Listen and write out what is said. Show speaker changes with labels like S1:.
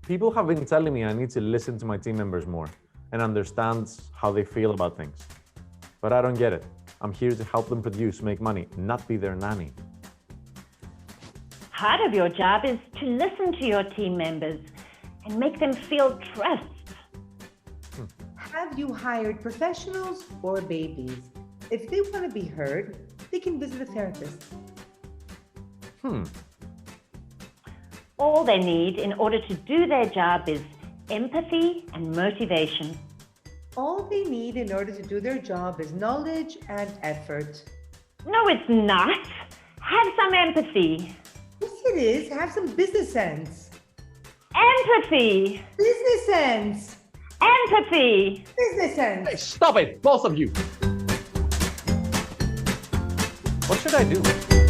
S1: People have been telling me I need to listen to my team members more and understand how they feel about things. But I don't get it. I'm here to help them produce, make money, not be their nanny.
S2: Part of your job is to listen to your team members and make them feel trust.
S3: Have you hired professionals or babies? If they want to be heard, they can visit a therapist.
S2: All they need in order to do their job is empathy and motivation.
S3: All they need in order to do their job is knowledge and effort.
S2: No, it's not. Have some empathy.
S3: Yes, it is. Have some business sense.
S2: Empathy.
S3: Business sense.
S2: Empathy.
S3: Business sense.
S1: Hey, stop it, both of you. What should I do?